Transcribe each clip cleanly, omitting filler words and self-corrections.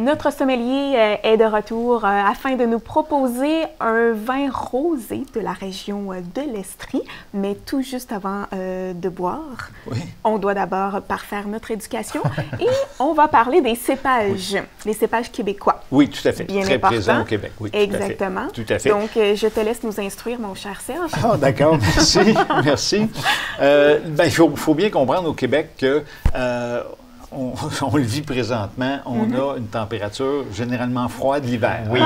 Notre sommelier est de retour afin de nous proposer un vin rosé de la région de l'Estrie, mais tout juste avant de boire, on doit d'abord parfaire notre éducation et on va parler des cépages, les cépages québécois. Oui, tout à fait. Bien très important. Présent au Québec. Oui, exactement. Tout à fait. Donc, je te laisse nous instruire, mon cher Serge. Ah, d'accord. Merci. Merci. Il faut bien comprendre au Québec que on le vit présentement, on a une température généralement froide l'hiver. Oui,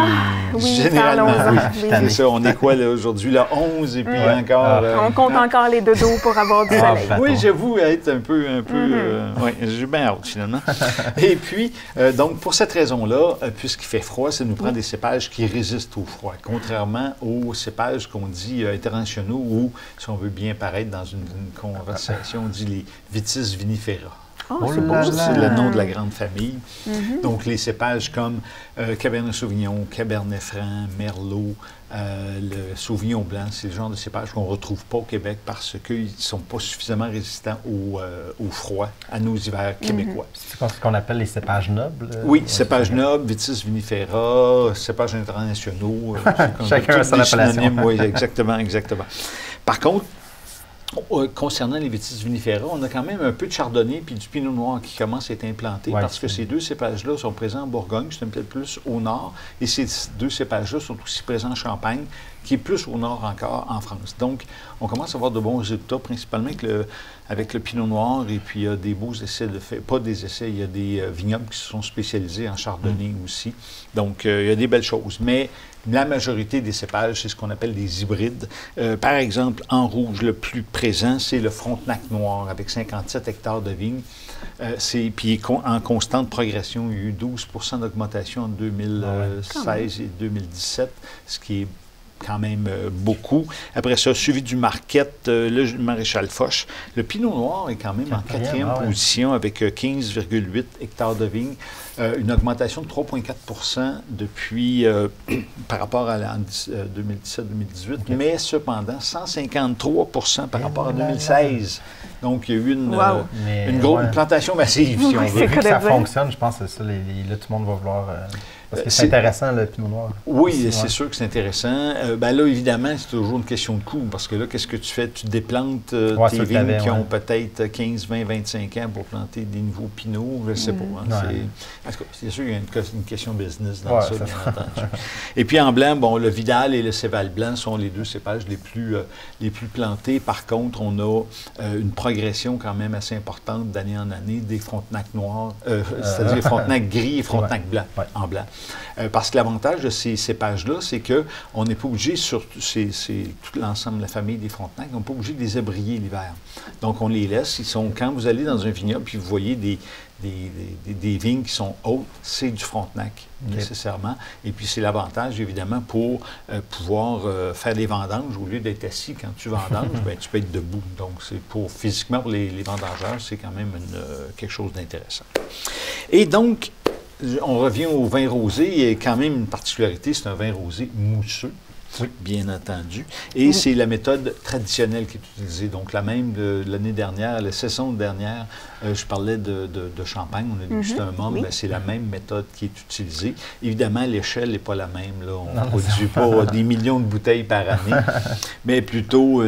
généralement. Oui. C'est ça, on est quoi là aujourd'hui, le 11 et puis encore... on compte encore les dodos pour avoir du soleil. Oui, j'avoue être un peu oui, j'ai bien hâte finalement. Et puis, donc pour cette raison-là, puisqu'il fait froid, ça nous prend des cépages qui résistent au froid, contrairement aux cépages qu'on dit internationaux ou, si on veut bien paraître dans une conversation, on dit les Vitis vinifera. Oh, c'est le nom de la grande famille. Donc, les cépages comme Cabernet Sauvignon, Cabernet Franc, Merlot, le Sauvignon blanc, c'est le genre de cépages qu'on ne retrouve pas au Québec parce qu'ils ne sont pas suffisamment résistants au froid, à nos hivers québécois. C'est ce qu'on appelle les cépages nobles? Oui, cépages nobles, Vitis vinifera, cépages internationaux. Chacun a son appellation. Oui, exactement. Par contre, concernant les Vitis vinifera, on a quand même un peu de chardonnay puis du pinot noir qui commence à être implanté parce que ces deux cépages-là sont présents en Bourgogne, c'est un peu plus au nord, et ces deux cépages-là sont aussi présents en Champagne, qui est plus au nord encore en France. Donc, on commence à avoir de bons résultats, principalement avec le pinot noir, et puis il y a des beaux essais de fait, pas des essais, il y a des vignobles qui se sont spécialisés en chardonnay aussi. Donc, il y a des belles choses. Mais la majorité des cépages, c'est ce qu'on appelle des hybrides. Par exemple, en rouge, le plus présent, c'est le Frontenac noir, avec 57 hectares de vignes. Puis en constante progression, il y a eu 12 d'augmentation en 2016 et 2017, ce qui est quand même beaucoup. Après ça, suivi du Marquette, le Maréchal Foch. Le Pinot Noir est quand même en quatrième position avec 15,8 hectares de vignes. Une augmentation de 3,4 depuis par rapport à 2017-2018, mais cependant 153 par rapport à 2016. Donc, il y a eu une plantation massive, si on veut. Vu que ça fonctionne, je pense que ça, là, tout le monde va vouloir... Parce que c'est intéressant, le Pinot Noir. Oui, c'est sûr que c'est intéressant. Là, évidemment, c'est toujours une question de coût, parce que là, qu'est-ce que tu fais? Tu déplantes tes vignes qui ont peut-être 15, 20, 25 ans pour planter des nouveaux pinots, je ne sais pas. Hein, c'est sûr qu'il y a une question business dans ça, bien entendu. Et puis en blanc, le Vidal et le Céval blanc sont les deux cépages les plus plantés. Par contre, on a une progression quand même assez importante d'année en année des Frontenac noirs, c'est-à-dire Frontenac gris et Frontenac blanc, en blanc. Parce que l'avantage de ces cépages-là, c'est qu'on n'est pas obligé, sur tout l'ensemble de la famille des Frontenac, on n'est pas obligé de les abrier l'hiver. Donc, on les laisse. Quand vous allez dans un vignoble puis vous voyez des vignes qui sont hautes, c'est du Frontenac, nécessairement. Et puis, c'est l'avantage, évidemment, pour pouvoir faire des vendanges. Au lieu d'être assis quand tu vendanges, tu peux être debout. Donc, physiquement, pour les vendangeurs, c'est quand même quelque chose d'intéressant. Et donc, on revient au vin rosé. Il y a quand même une particularité, c'est un vin rosé mousseux, bien entendu. Et c'est la méthode traditionnelle qui est utilisée. Donc, la même de l'année dernière, la saison dernière, je parlais de champagne, on a dit que c'était un môme, c'est la même méthode qui est utilisée. Évidemment, l'échelle n'est pas la même. Là. On ne produit pas des millions de bouteilles par année, mais plutôt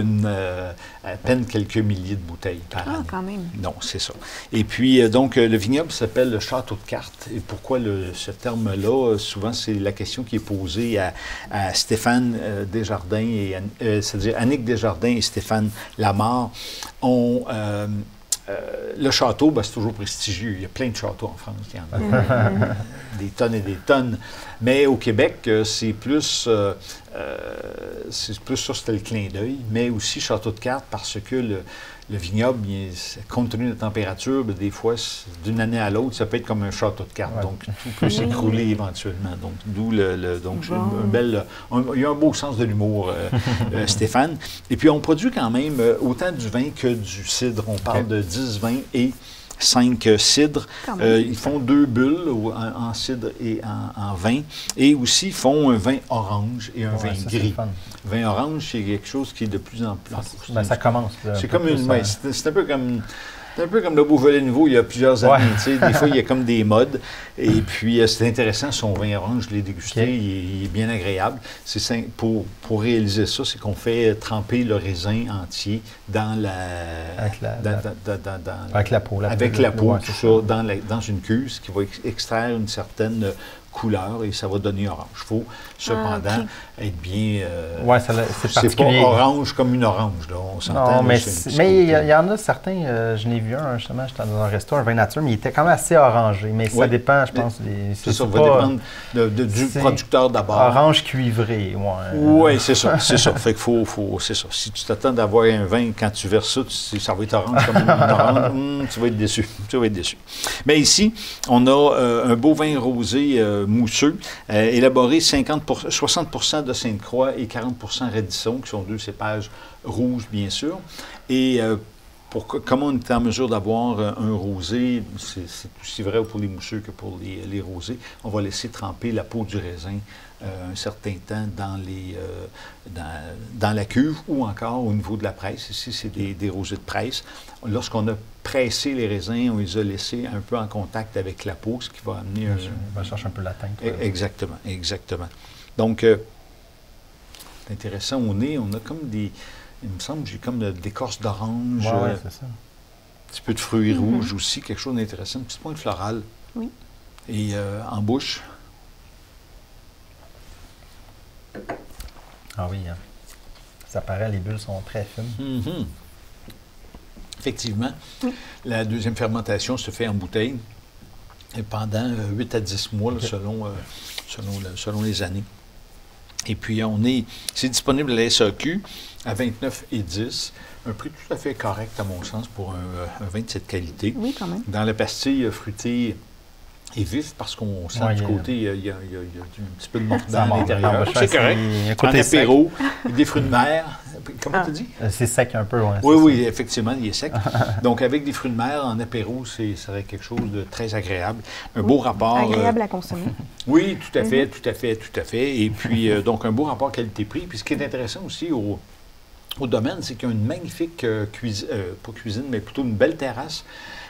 à peine quelques milliers de bouteilles par année. Quand même. Non, c'est ça. Et puis, donc, le vignoble s'appelle le Château de Cartes. Et pourquoi ce terme-là? Souvent, c'est la question qui est posée à Stéphane Desjardins, c'est-à-dire Annick Desjardins et Stéphane Lamarre. Le château, c'est toujours prestigieux. Il y a plein de châteaux en France. Il y en a des tonnes et des tonnes. Mais au Québec, c'est plus ça, c'était le clin d'œil. Mais aussi Château de Cartes parce que le vignoble, compte tenu de la température, des fois, d'une année à l'autre, ça peut être comme un château de cartes. Donc, tout peut s'écrouler éventuellement. Donc, d'où il y a un beau sens de l'humour, Stéphane. Et puis, on produit quand même autant du vin que du cidre. On parle de 10 vins et 5 cidres. Ils font 2 bulles en cidre et en vin. Et aussi, ils font un vin orange et un vin gris. Vin orange, c'est quelque chose qui est de plus en plus... ça commence. C'est comme c'est un peu comme C'est un peu comme le Beaujolais nouveau il y a plusieurs années. Des fois, il y a comme des modes. Et puis, c'est intéressant, son vin orange, je l'ai dégusté, il est bien agréable. Pour réaliser ça, c'est qu'on fait tremper le raisin entier dans avec la peau. Tout ça, dans une cuve, ce qui va extraire une certaine couleur et ça va donner orange. Il faut cependant être bien... c'est particulier. C'est pas orange comme une orange, là. On s'entend. Non, mais il y en a certains, je l'ai vu un, justement, j'étais dans un resto, un vin nature, mais il était quand même assez orangé. Mais ça dépend, je pense. Ça va dépendre du producteur d'abord. Orange cuivré, Oui, c'est ça. Fait qu'il c'est ça. Si tu t'attends d'avoir un vin, quand tu verses ça, ça va être orange comme une orange, tu vas être déçu. Mais ici, on a un beau vin rosé mousseux, élaboré 60% de Sainte-Croix et 40% Radisson, qui sont deux cépages rouges, bien sûr. Et comment on est en mesure d'avoir un rosé, c'est aussi vrai pour les mousseux que pour les rosés, on va laisser tremper la peau du raisin un certain temps dans la cuve ou encore au niveau de la presse. Ici, c'est des rosés de presse. Lorsqu'on a pressé les raisins, on les a laissés un peu en contact avec la peau, ce qui va amener on va chercher un peu la teinte. Exactement. Donc, c'est intéressant. Au nez, on a comme il me semble que j'ai comme de l'écorce d'orange. Oui, c'est ça. Un petit peu de fruits rouges aussi, quelque chose d'intéressant. Une petite pointe florale. Oui. Et en bouche. Ah oui, hein. Ça paraît, les bulles sont très fines. Effectivement. La deuxième fermentation se fait en bouteille et pendant 8 à 10 mois, là, selon les années. Et puis, c'est disponible à la SAQ à 29,10 $. Un prix tout à fait correct, à mon sens, pour un vin de cette qualité. Oui, quand même. Dans la pastille fruitée et vif, parce qu'on sent du côté, il y a un petit peu de mordant à l'intérieur. C'est correct. En apéro, des fruits de mer. Comment tu dis? C'est sec un peu, oui. Oui, effectivement, il est sec. Donc, avec des fruits de mer en apéro, ça serait quelque chose de très agréable. Un beau rapport... Agréable à consommer. Oui, tout à fait. Et puis, donc, un beau rapport qualité-prix. Puis, ce qui est intéressant aussi au domaine, c'est qu'il y a une magnifique pas cuisine, mais plutôt une belle terrasse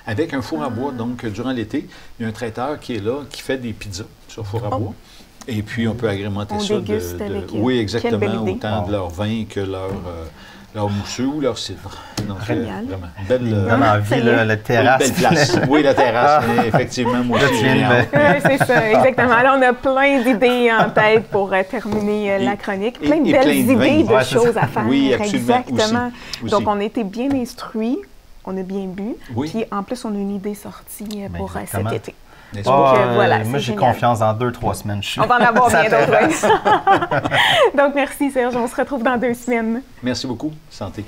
avec un four à bois. Donc, durant l'été, il y a un traiteur qui est là, qui fait des pizzas sur four à bois. Et puis, on peut agrémenter ça oui, exactement, autant de leur vin que leur mousseux ou leur cidre. Donc, génial. Vraiment. La terrasse. Belle place. Oui, la terrasse, effectivement, moi aussi. C'est ça, exactement. Alors, on a plein d'idées en tête pour terminer la chronique. Plein de belles idées de choses à faire. Oui, absolument. Exactement. Aussi. Donc, on a été bien instruits, on a bien bu, puis en plus, on a une idée sortie pour cet été. Donc, voilà, moi, j'ai confiance dans 2-3 semaines. On va en avoir bien d'autres. Donc, merci Serge. On se retrouve dans 2 semaines. Merci beaucoup. Santé.